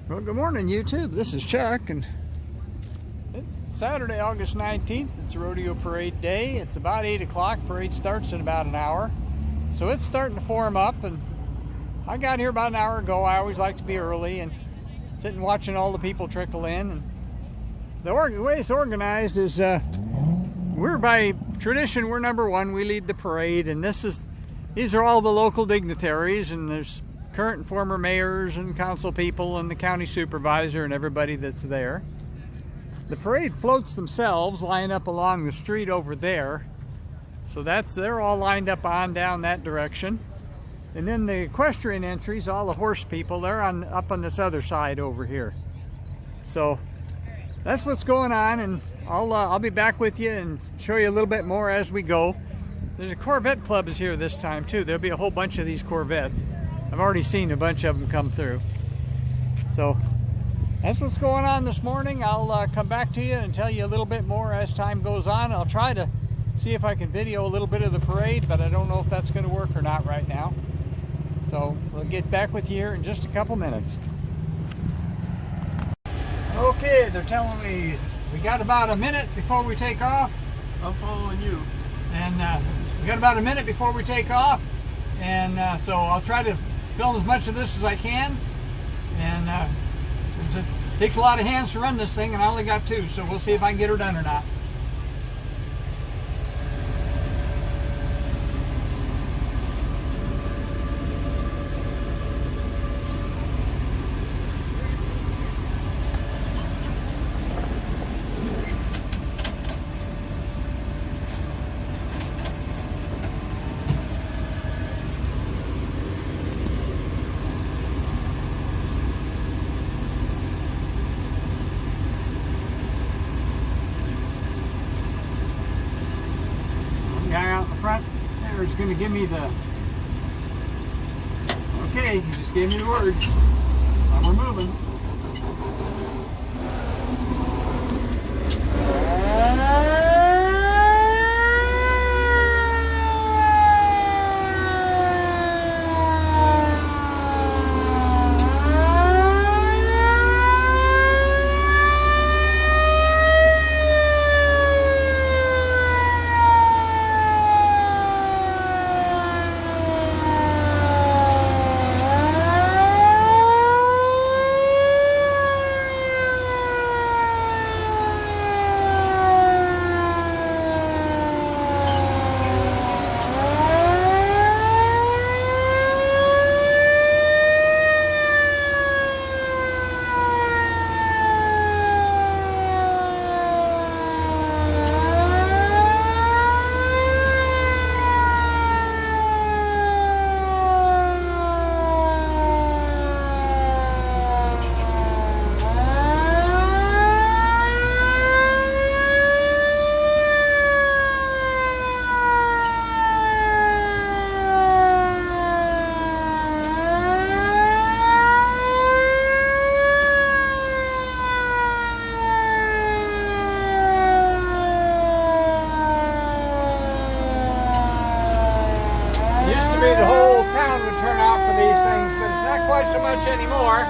Well, good morning, YouTube. This is Chuck, and it's Saturday, August 19th. It's a rodeo parade day. It's about 8 o'clock. Parade starts in about an hour. So it's starting to form up, and I got here about an hour ago. I always like to be early and sitting watching all the people trickle in. And the way it's organized is we're by tradition, we're number one. We lead the parade, and these are all the local dignitaries, and there's current and former mayors and council people and the county supervisor and everybody that's there. The parade floats themselves line up along the street over there. So they're all lined up on down that direction. And then the equestrian entries, all the horse people, they're up on this other side over here. So that's what's going on, and I'll be back with you and show you a little bit more as we go. There's a Corvette club is here this time too. There'll be a whole bunch of these Corvettes. I've already seen a bunch of them come through. So that's what's going on this morning. I'll come back to you and tell you a little bit more as time goes on. I'll try to see if I can video a little bit of the parade, but I don't know if that's going to work or not right now. So we'll get back with you here in just a couple minutes. Okay, they're telling me we got about a minute before we take off. I'm following you. And we got about a minute before we take off. And so I'll try to film as much of this as I can, and it takes a lot of hands to run this thing, and I only got two, so we'll see if I can get her done or not. Guy out in the front there is going to give me the okay. He just gave me the word. Now we're moving. The whole town would turn out for these things, but it's not quite so much anymore.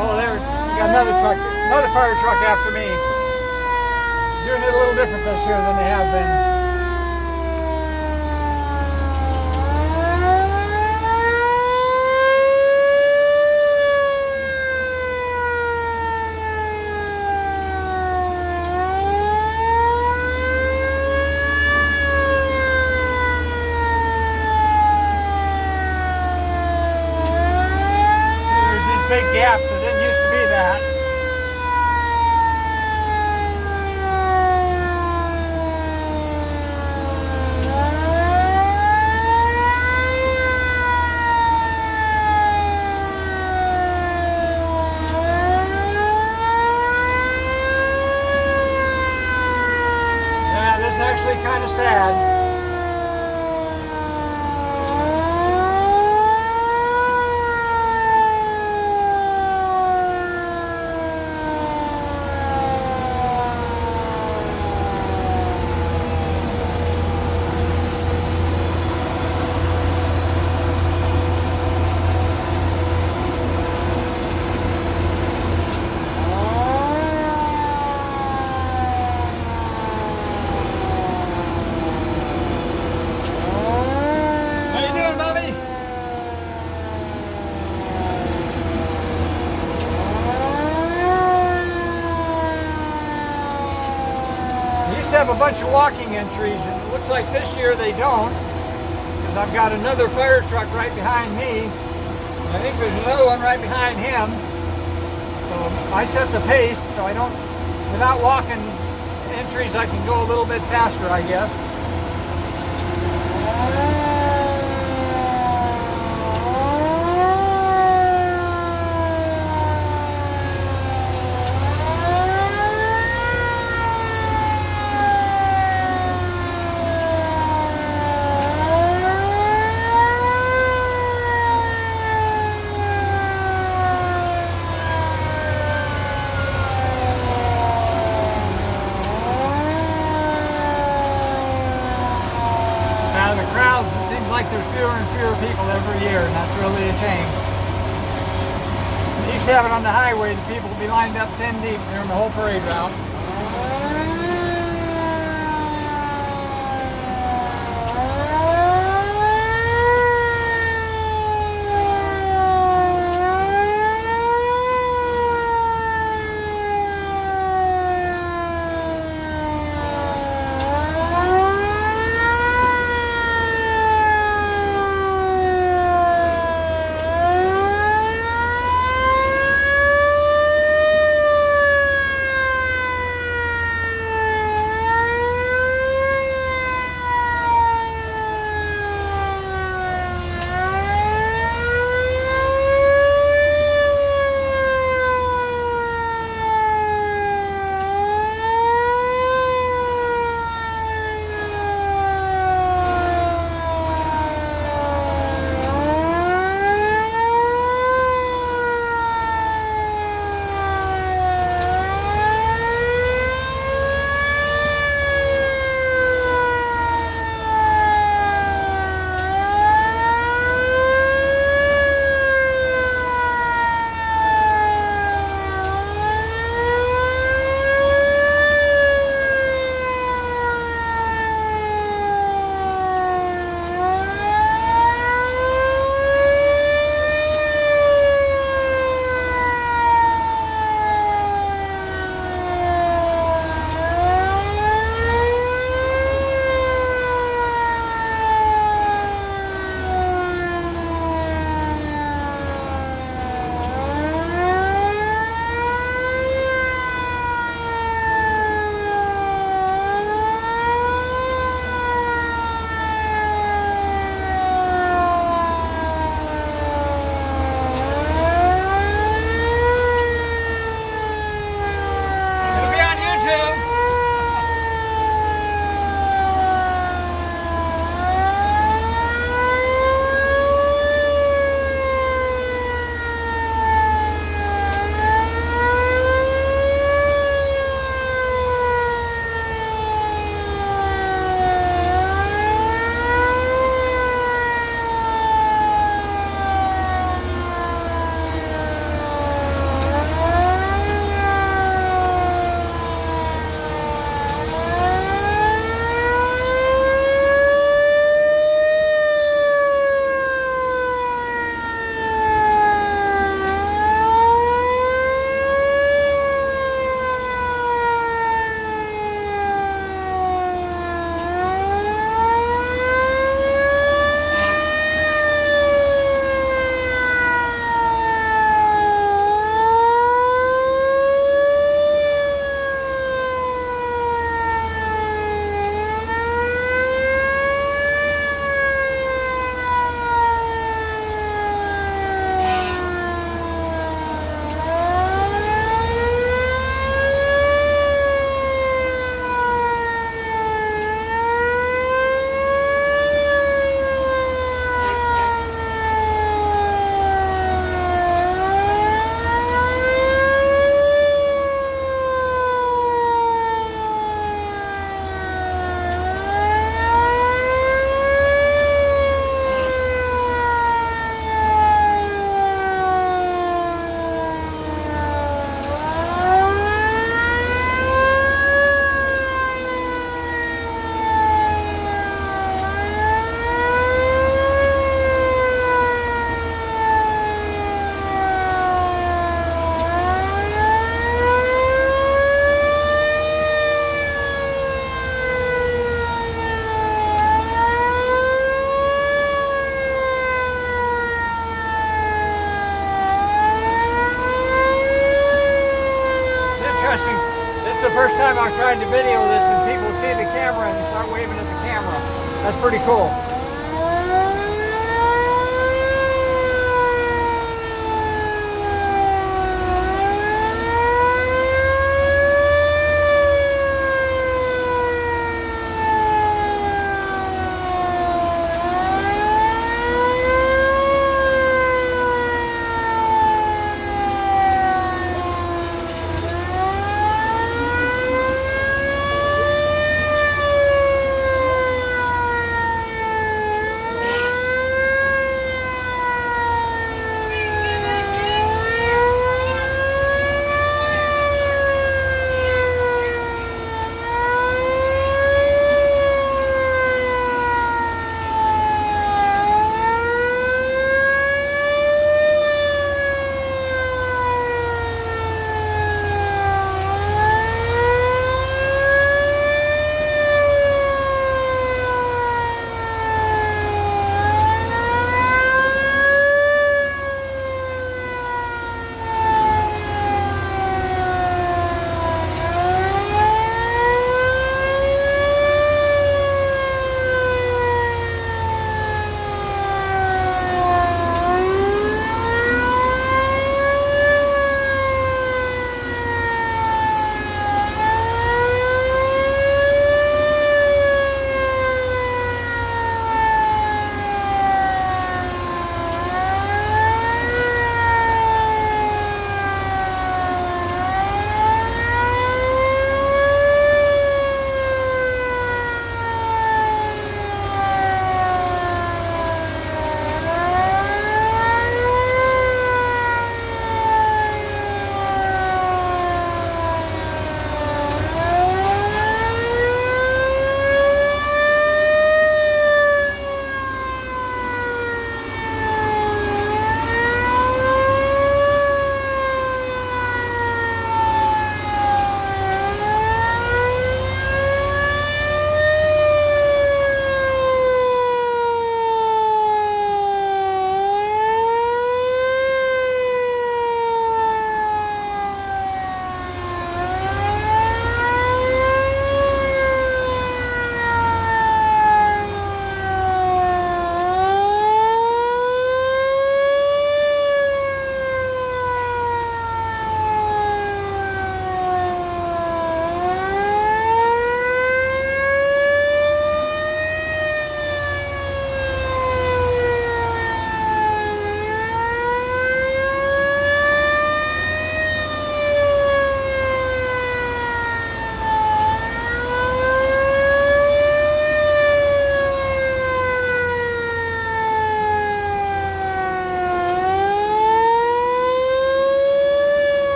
Oh, there, we got another truck, another fire truck after me. Doing it a little different this year than they have been. Big gaps, it didn't used to be that. Yeah, this is actually kind of sad. have a bunch of walking entries, and it looks like this year they don't, because I've got another fire truck right behind me. I think there's another one right behind him. So I set the pace so I don't, without walking entries, I can go a little bit faster, I guess. The crowds, it seems like there's fewer and fewer people every year, and that's really a shame. They used to have it on the highway, the people would be lined up 10 deep during the whole parade route. first time I've tried to video this and people see the camera and start waving at the camera. That's pretty cool.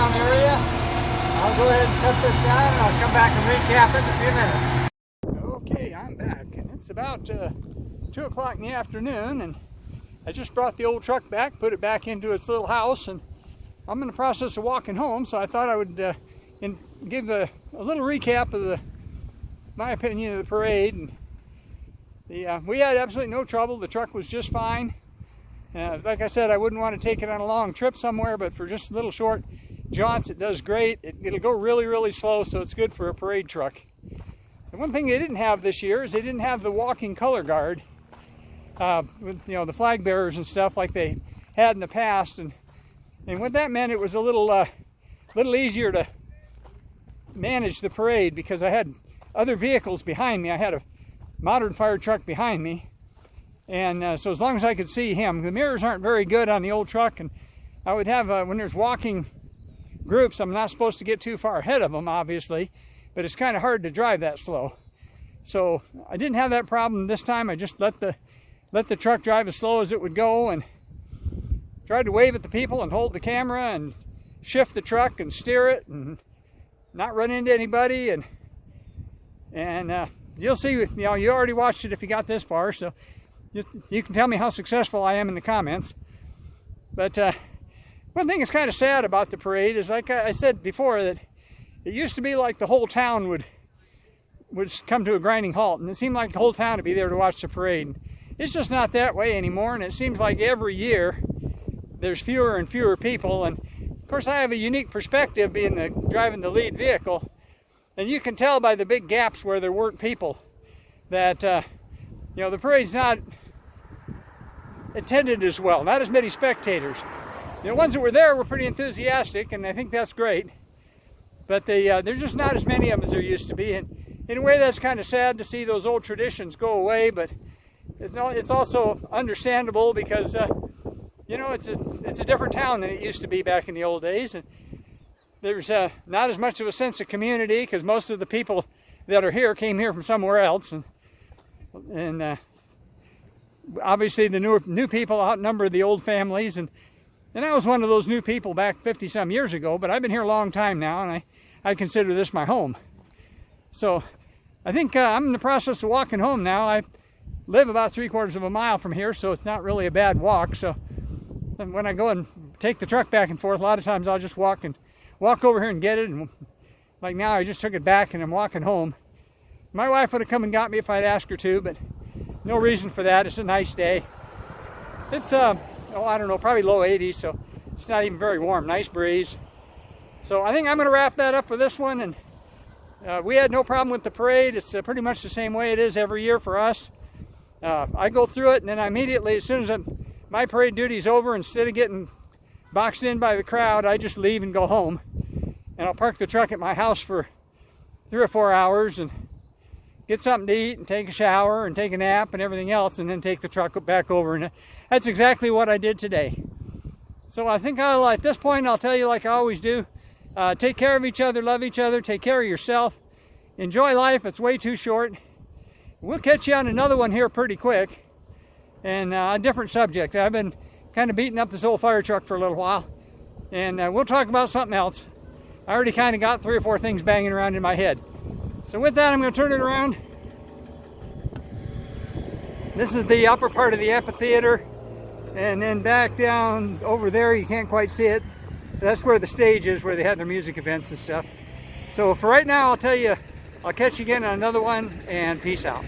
downtown area. I'll go ahead and set this aside and I'll come back and recap it in a few minutes. Okay, I'm back, and it's about 2 o'clock in the afternoon, and I just brought the old truck back, put it back into its little house, and I'm in the process of walking home, so I thought I would give a little recap of my opinion of the parade. And we had absolutely no trouble. The truck was just fine. Like I said, I wouldn't want to take it on a long trip somewhere, but for just little short jaunts, it does great. It'll go really, really slow, so it's good for a parade truck. And one thing they didn't have this year is they didn't have the walking color guard with the flag bearers and stuff like they had in the past. And what that meant, it was a little easier to manage the parade because I had other vehicles behind me. I had a modern fire truck behind me, and so as long as I could see him, the mirrors aren't very good on the old truck, and I would have when there's walking groups, I'm not supposed to get too far ahead of them, obviously, but it's kind of hard to drive that slow. So I didn't have that problem this time. I just let the truck drive as slow as it would go, and tried to wave at the people and hold the camera and shift the truck and steer it and not run into anybody. And you'll see, you already watched it if you got this far, so you can tell me how successful I am in the comments. But one thing that's kind of sad about the parade is, like I said before, that it used to be like the whole town would come to a grinding halt, and it seemed like the whole town would be there to watch the parade. It's just not that way anymore, and it seems like every year there's fewer and fewer people. And of course, I have a unique perspective being driving the lead vehicle, and you can tell by the big gaps where there weren't people that the parade's not attended as well, not as many spectators. The ones that were there were pretty enthusiastic, and I think that's great, but there's just not as many of them as there used to be. And in a way, that's kind of sad to see those old traditions go away, but it's also understandable because it's a different town than it used to be back in the old days, and there's not as much of a sense of community because most of the people that are here came here from somewhere else, and obviously the new people outnumber the old families, and I was one of those new people back 50-some years ago, but I've been here a long time now, and I consider this my home. So I think I'm in the process of walking home now. I live about 3/4 of a mile from here, so it's not really a bad walk. So when I go and take the truck back and forth, a lot of times I'll just walk over here and get it. And like now, I just took it back and I'm walking home. My wife would have come and got me if I'd asked her to, but no reason for that. It's a nice day. It's I don't know, probably low 80s, so it's not even very warm. Nice breeze. So I think I'm going to wrap that up for this one. And we had no problem with the parade. It's pretty much the same way it is every year for us. I go through it, and then I immediately, as soon as my parade duty's over, instead of getting boxed in by the crowd, I just leave and go home. And I'll park the truck at my house for 3 or 4 hours and get something to eat and take a shower and take a nap and everything else, and then take the truck back over. And that's exactly what I did today. So I think at this point, I'll tell you like I always do. Take care of each other, love each other, take care of yourself. Enjoy life, it's way too short. We'll catch you on another one here pretty quick, and a different subject. I've been kind of beating up this old fire truck for a little while, and we'll talk about something else. I already kind of got 3 or 4 things banging around in my head. So with that, I'm going to turn it around. This is the upper part of the amphitheater, and then back down over there, you can't quite see it. That's where the stage is, where they have their music events and stuff. So for right now, I'll tell you, I'll catch you again on another one, and peace out.